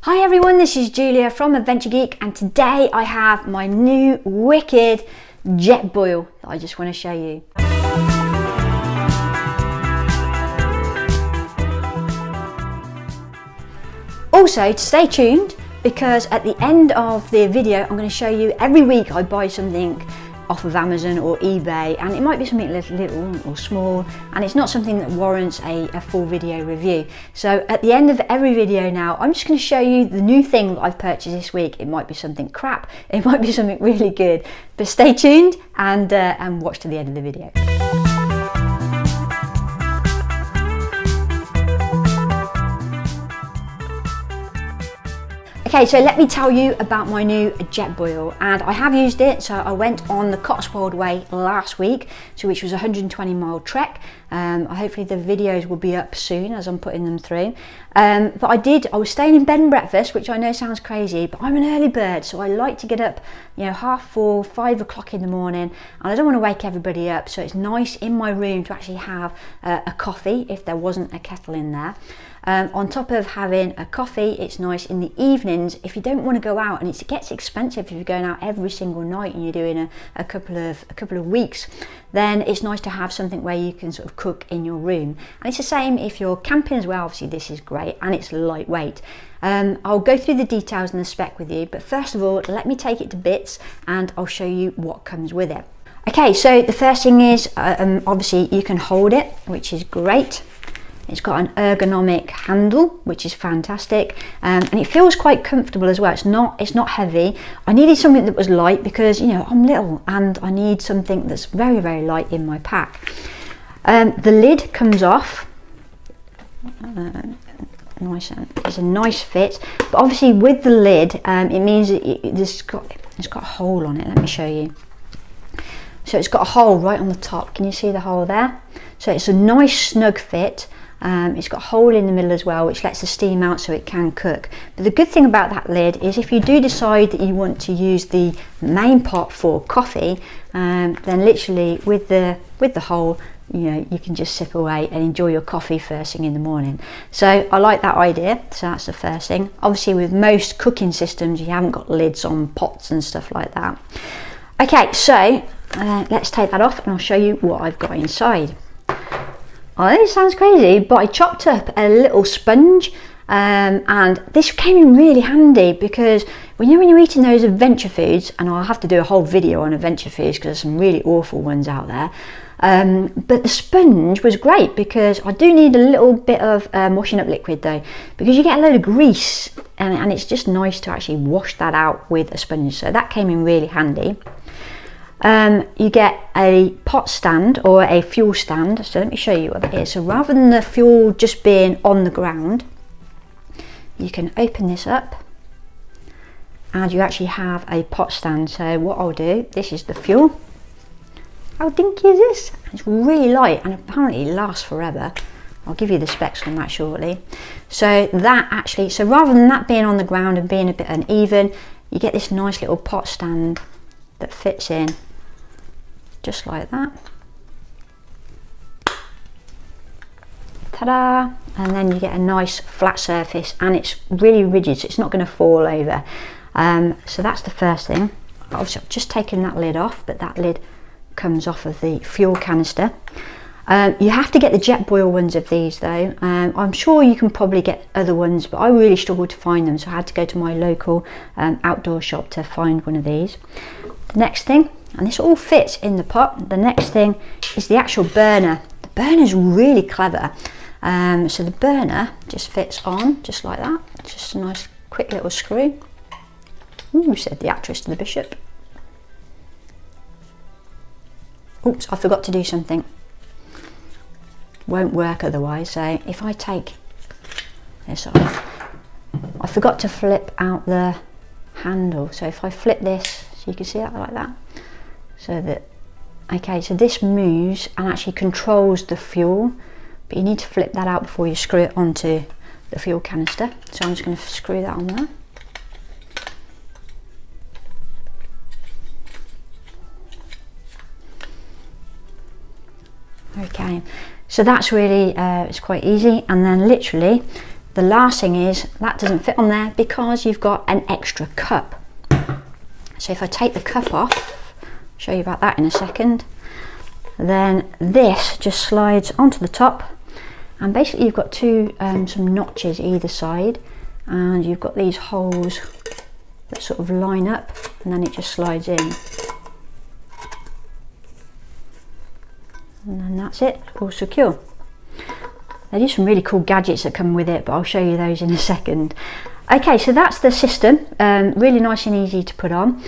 Hi everyone, this is Julia from Adventure Geek, and today I have my new wicked JetBoil that I just want to show you. Also, stay tuned because at the end of the video I'm going to show you every week I buy something off of Amazon or eBay, and it might be something little or small, and it's not something that warrants a full video review. So at the end of every video now, I'm just going to show you the new thing that I've purchased this week. It might be something crap, it might be something really good, but stay tuned and watch to the end of the video. Okay, so let me tell you about my new JetBoil, and I have used it. So I went on the Cotswold Way last week, which was a 120-mile trek. Hopefully the videos will be up soon as I'm putting them through. But I was staying in bed and breakfast, which I know sounds crazy, but I'm an early bird, so I like to get up, 4:30, 5 o'clock in the morning, and I don't want to wake everybody up. So it's nice in my room to actually have a coffee if there wasn't a kettle in there. On top of having a coffee, it's nice in the evenings if you don't want to go out, and it gets expensive if you're going out every single night and you're doing a couple of weeks. Then it's nice to have something where you can sort of cook in your room, and it's the same if you're camping as well. Obviously this is great, and it's lightweight. I'll go through the details and the spec with you, but first of all let me take it to bits and I'll show you what comes with it. Okay, so the first thing is obviously you can hold it, which is great. It's got an ergonomic handle, which is fantastic, and it feels quite comfortable as well. It's not heavy. I needed something that was light because I'm little and I need something that's very, very light in my pack. The lid comes off. It's a nice fit, but obviously with the lid, it means it's got a hole on it. Let me show you. So it's got a hole right on the top. Can you see the hole there? So it's a nice snug fit. It's got a hole in the middle as well, which lets the steam out so it can cook. But the good thing about that lid is if you do decide that you want to use the main pot for coffee, then literally with the hole, you can just sip away and enjoy your coffee first thing in the morning. So I like that idea. So that's the first thing. Obviously with most cooking systems you haven't got lids on pots and stuff like that. Okay, so let's take that off and I'll show you what I've got inside. I know it sounds crazy, but I chopped up a little sponge, and this came in really handy because when you're eating those adventure foods, and I'll have to do a whole video on adventure foods because there's some really awful ones out there, but the sponge was great because I do need a little bit of washing up liquid though, because you get a load of grease and it's just nice to actually wash that out with a sponge, so that came in really handy. You get a pot stand or a fuel stand, so let me show you what that is. So rather than the fuel just being on the ground, you can open this up and you actually have a pot stand. So what I'll do, this is the fuel. How dinky is this? It's really light and apparently it lasts forever. I'll give you the specs on that shortly. So rather than that being on the ground and being a bit uneven, you get this nice little pot stand that fits in just like that. Ta-da! And then you get a nice flat surface, and it's really rigid, so it's not going to fall over. So that's the first thing. Obviously I've just taken that lid off, but that lid comes off of the fuel canister. You have to get the JetBoil ones of these though. I'm sure you can probably get other ones, but I really struggled to find them, so I had to go to my local outdoor shop to find one of these. The next thing, and this all fits in the pot, the next thing is the actual burner. The burner is really clever. So the burner just fits on just like that. It's just a nice quick little screw. Ooh, said the actress to the bishop. Oops, I forgot to do something. Won't work otherwise. So if I take this off, I forgot to flip out the handle. So if I flip this, so you can see that like that, so that, okay, so this moves and actually controls the fuel, but you need to flip that out before you screw it onto the fuel canister. So I'm just going to screw that on there. Okay, so that's really it's quite easy, and then literally the last thing is that doesn't fit on there because you've got an extra cup. So if I take the cup off, I'll show you about that in a second, then this just slides onto the top, and basically you've got some notches either side, and you've got these holes that sort of line up, and then it just slides in. And then that's it, all secure. There are some really cool gadgets that come with it, but I'll show you those in a second. Okay, so that's the system, really nice and easy to put on.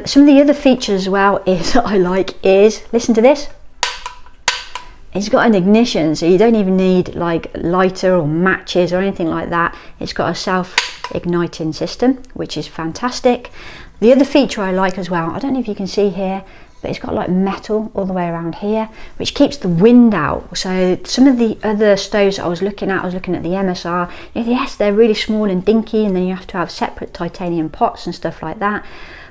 Some of the other features as well that I like is, listen to this. It's got an ignition, so you don't even need like lighter or matches or anything like that. It's got a self-igniting system, which is fantastic. The other feature I like as well, I don't know if you can see here, but it's got like metal all the way around here, which keeps the wind out. So some of the other stoves I was looking at the MSR, yes, they're really small and dinky, and then you have to have separate titanium pots and stuff like that.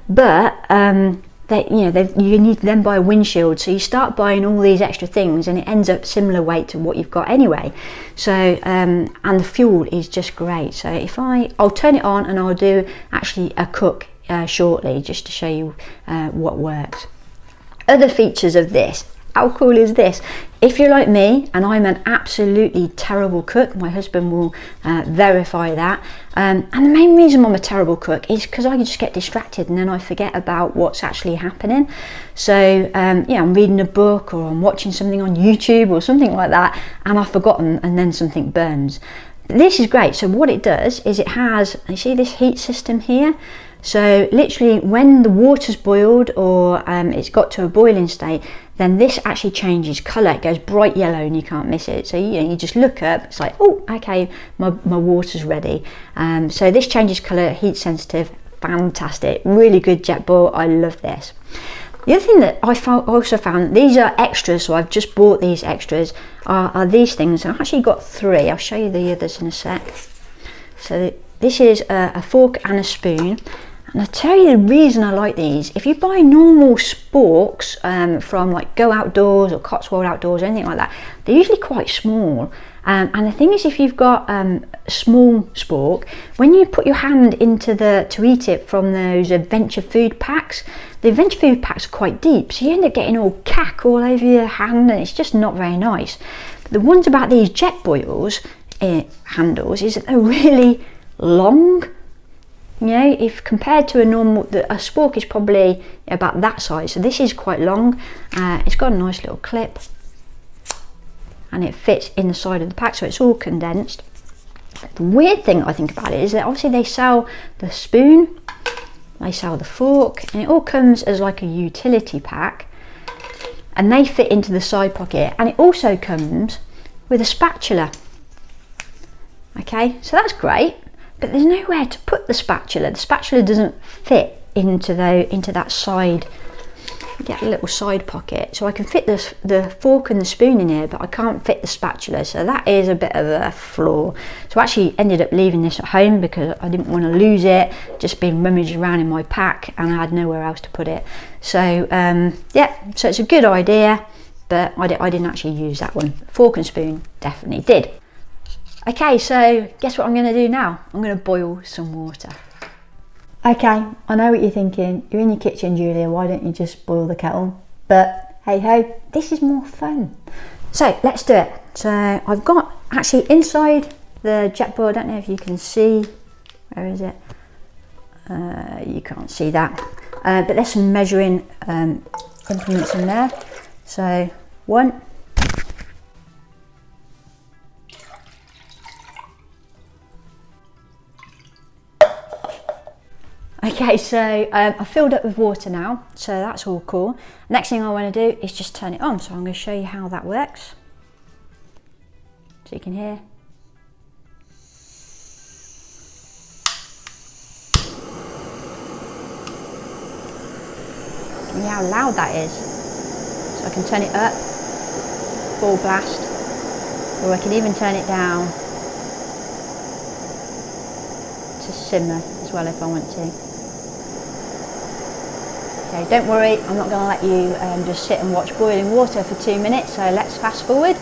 But you need to then buy a windshield, so you start buying all these extra things and it ends up similar weight to what you've got anyway. So and the fuel is just great. So if I'll turn it on, and I'll do actually a cook shortly, just to show you what works. Other features of this, how cool is this? If you're like me, and I'm an absolutely terrible cook, my husband will verify that, and the main reason I'm a terrible cook is because I just get distracted and then I forget about what's actually happening. So I'm reading a book or I'm watching something on YouTube or something like that, and I've forgotten, and then something burns. This is great. So what it does is it has, you see this heat system here? So literally when the water's boiled, or it's got to a boiling state, then this actually changes colour. It goes bright yellow and you can't miss it. So you just look up, it's like, oh, okay, my water's ready. So this changes colour, heat sensitive, fantastic, really good JetBoil. I love this. The other thing that I also found, these are extras, so I've just bought these extras, are these things. I've actually got 3. I'll show you the others in a sec. So this is a fork and a spoon. And I tell you the reason I like these, if you buy normal sporks from like Go Outdoors or Cotswold Outdoors or anything like that, they're usually quite small. And the thing is, if you've got a small spork, when you put your hand into to eat it from those adventure food packs, the adventure food packs are quite deep, so you end up getting all cack all over your hand, and it's just not very nice. But the ones about these JetBoils handles is that they're really long. If compared to a spork is probably about that size, so this is quite long. It's got a nice little clip, and it fits in the side of the pack, so it's all condensed. The weird thing I think about it is that obviously they sell the spoon, they sell the fork, and it all comes as like a utility pack, and they fit into the side pocket, and it also comes with a spatula. Okay, so that's great. But there's nowhere to put the spatula. The spatula doesn't fit into that side. You get a little side pocket, so I can fit the fork and the spoon in here, but I can't fit the spatula. So that is a bit of a flaw. So I actually ended up leaving this at home because I didn't want to lose it. Just been rummaged around in my pack, and I had nowhere else to put it. So so it's a good idea, but I didn't actually use that one. Fork and spoon definitely did. Okay, so guess what I'm going to do now? I'm going to boil some water. Okay, I know what you're thinking. You're in your kitchen, Julia, why don't you just boil the kettle? But hey ho, this is more fun. So let's do it. So I've got actually inside the JetBoil, I don't know if you can see, where is it? You can't see that. But there's some measuring implements in there. So 1, okay, so I filled up with water now, so that's all cool. Next thing I want to do is just turn it on, so I'm going to show you how that works. So you can hear. Can you hear how loud that is? So I can turn it up, full blast, or I can even turn it down to simmer as well if I want to. Okay, don't worry, I'm not going to let you just sit and watch boiling water for 2 minutes, so let's fast forward.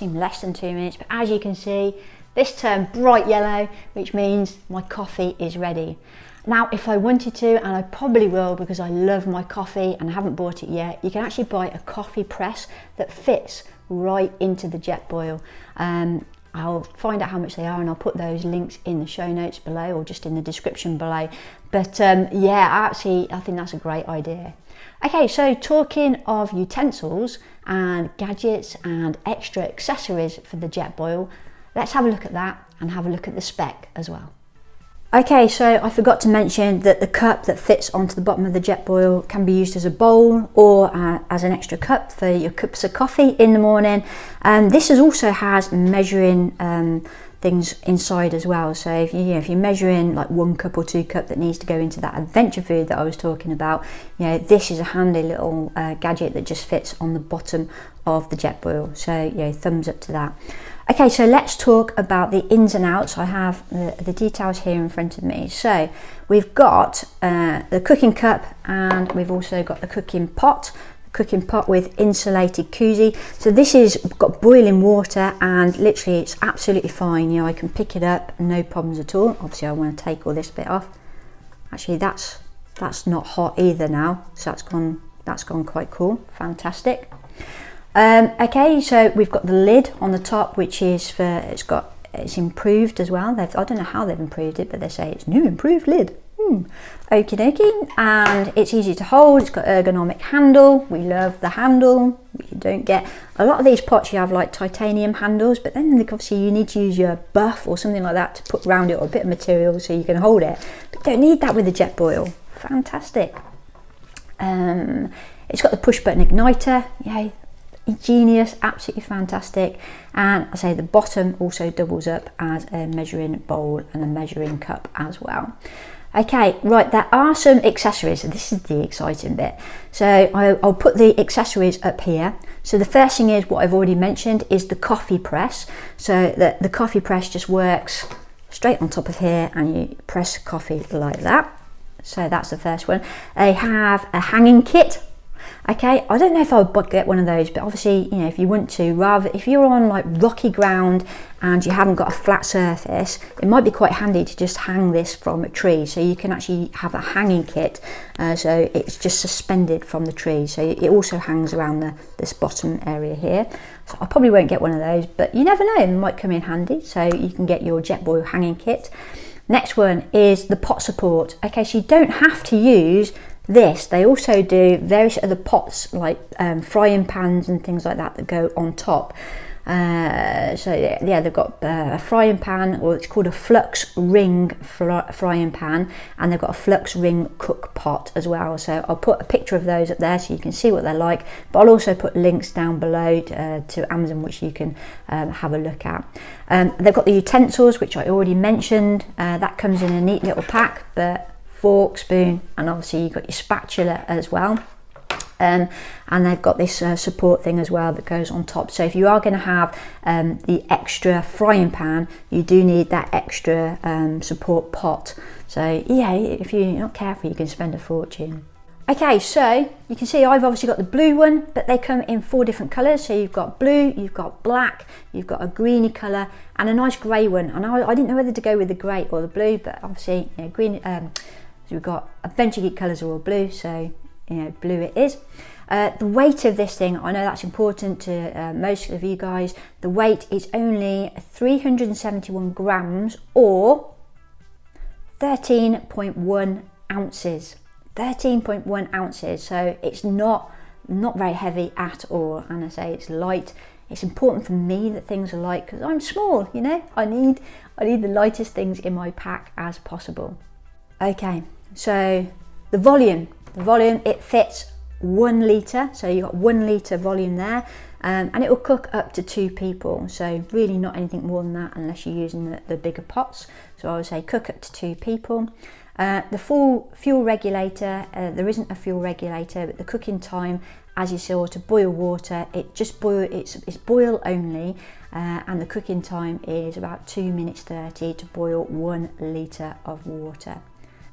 seem less than 2 minutes, but as you can see, this turned bright yellow, which means my coffee is ready. Now, if I wanted to, and I probably will because I love my coffee and I haven't bought it yet, you can actually buy a coffee press that fits right into the JetBoil. I'll find out how much they are and I'll put those links in the show notes below or just in the description below. But yeah, actually, I think that's a great idea. Okay, so talking of utensils and gadgets and extra accessories for the JetBoil, let's have a look at that and have a look at the spec as well. Okay, so I forgot to mention that the cup that fits onto the bottom of the JetBoil can be used as a bowl or as an extra cup for your cups of coffee in the morning. And this also has measuring things inside as well. So if you're measuring like 1 cup or 2 cup that needs to go into that adventure food that I was talking about, this is a handy little gadget that just fits on the bottom of the JetBoil. So thumbs up to that. Okay, so let's talk about the ins and outs. I have the details here in front of me. So we've got the cooking cup and we've also got the cooking pot with insulated koozie. So this is got boiling water and literally it's absolutely fine. I can pick it up, no problems at all. Obviously I want to take all this bit off. Actually that's not hot either now, so that's gone quite cool, fantastic. Okay, so we've got the lid on the top, which is it's improved as well. I don't know how they've improved it, but they say it's new improved lid. Okie dokie, and it's easy to hold. It's got ergonomic handle. We love the handle. You don't get a lot of these pots. You have like titanium handles, but then obviously you need to use your buff or something like that to put around it, or a bit of material so you can hold it. But you don't need that with the JetBoil. Fantastic. It's got the push button igniter. Yay. Genius, absolutely fantastic. And I say the bottom also doubles up as a measuring bowl and a measuring cup as well. Okay, right, there are some accessories. This is the exciting bit. So I'll put the accessories up here. So the first thing is what I've already mentioned is the coffee press. So the coffee press just works straight on top of here and you press coffee like that. So that's the first one. They have a hanging kit. Okay, I don't know if I would get one of those, but obviously, if you want to, if you're on like rocky ground and you haven't got a flat surface, it might be quite handy to just hang this from a tree. So you can actually have a hanging kit, so it's just suspended from the tree. So it also hangs around this bottom area here. So I probably won't get one of those, but you never know, it might come in handy. So you can get your JetBoil hanging kit. Next one is the pot support. Okay, so you don't have to use this. They also do various other pots like frying pans and things like that go on top. So yeah, they've got a frying pan, or it's called a flux ring frying pan, and they've got a flux ring cook pot as well. So I'll put a picture of those up there so you can see what they're like, but I'll also put links down below to Amazon which you can have a look at. They've got the utensils, which I already mentioned. That comes in a neat little pack, but fork, spoon, and obviously you've got your spatula as well. And they've got this support thing as well that goes on top. So if you are going to have the extra frying pan, you do need that extra support pot. So yeah, if you're not careful, you can spend a fortune. Okay, so you can see I've obviously got the blue one, but they come in 4 different colours. So you've got blue, you've got black, you've got a greeny colour, and a nice grey one. And I didn't know whether to go with the grey or the blue, but obviously green. So we've got Adventure Geek colours are all blue, so blue it is. The weight of this thing, I know that's important to most of you guys. The weight is only 371 grams or 13.1 ounces. 13.1 ounces, so it's not very heavy at all. And I say it's light. It's important for me that things are light because I'm small, I need the lightest things in my pack as possible. Okay, so the volume, it fits 1 litre, so you've got 1 litre volume there, and it will cook up to 2 people, so really not anything more than that unless you're using the bigger pots. So I would say cook up to 2 people. The full fuel regulator, there isn't a fuel regulator, but the cooking time, as you saw, to boil water, it's boil only, and the cooking time is about 2 minutes 30 to boil 1 litre of water.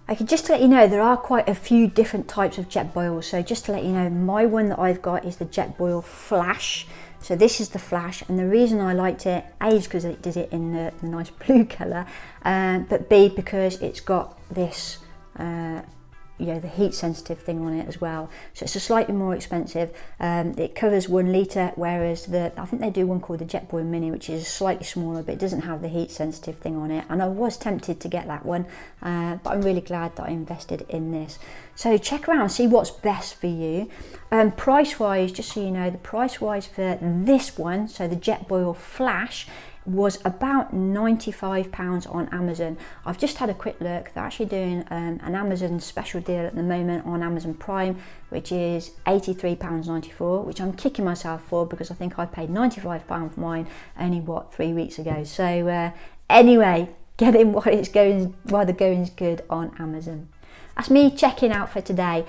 Okay, just to let you know, there are quite a few different types of JetBoils. So just to let you know, my one that I've got is the JetBoil Flash. So this is the Flash, and the reason I liked it, A, is because it did it in the nice blue colour, but B, because it's got this the heat sensitive thing on it as well, so it's a slightly more expensive. It covers 1 litre, whereas I think they do one called the JetBoil Mini, which is slightly smaller, but it doesn't have the heat sensitive thing on it, and I was tempted to get that one, but I'm really glad that I invested in this. So check around, see what's best for you. Price wise, just so you know, the price wise for this one, so the JetBoil Flash, was about £95 on Amazon. I've just had a quick look. They're actually doing an Amazon special deal at the moment on Amazon Prime, which is £83.94, which I'm kicking myself for, because I think I paid £95 for mine only 3 weeks ago. So anyway, get in while the going's good on Amazon. That's me checking out for today.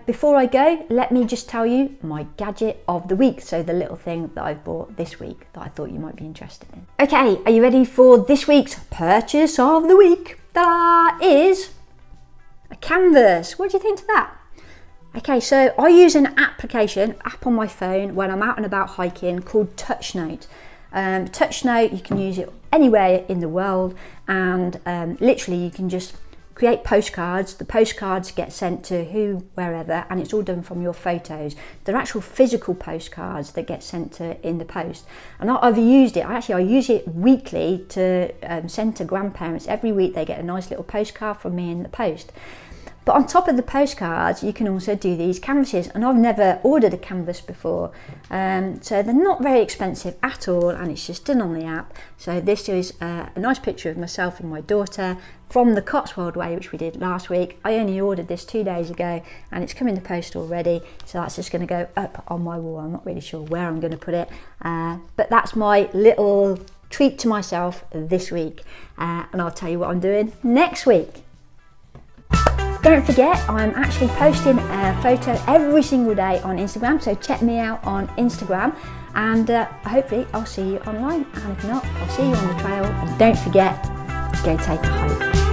Before I go, let me just tell you my gadget of the week. So the little thing that I've bought this week that I thought you might be interested in. Okay, are you ready for this week's purchase of the week? That is a canvas. What do you think to that? Okay, so I use an app on my phone when I'm out and about hiking called TouchNote. TouchNote, you can use it anywhere in the world, and literally you can just create postcards. The postcards get sent to wherever, and it's all done from your photos. They're actual physical postcards that get sent to in the post. And I've used it, I use it weekly to send to grandparents. Every week they get a nice little postcard from me in the post. But on top of the postcards, you can also do these canvases, and I've never ordered a canvas before. So they're not very expensive at all, and it's just done on the app. So this is a nice picture of myself and my daughter from the Cotswold Way, which we did last week. I only ordered this 2 days ago, and it's come in the post already. So that's just going to go up on my wall. I'm not really sure where I'm going to put it, but that's my little treat to myself this week. And I'll tell you what I'm doing next week. Don't forget, I'm actually posting a photo every single day on Instagram, so check me out on Instagram, and hopefully I'll see you online, and if not, I'll see you on the trail. And don't forget, go take a hike.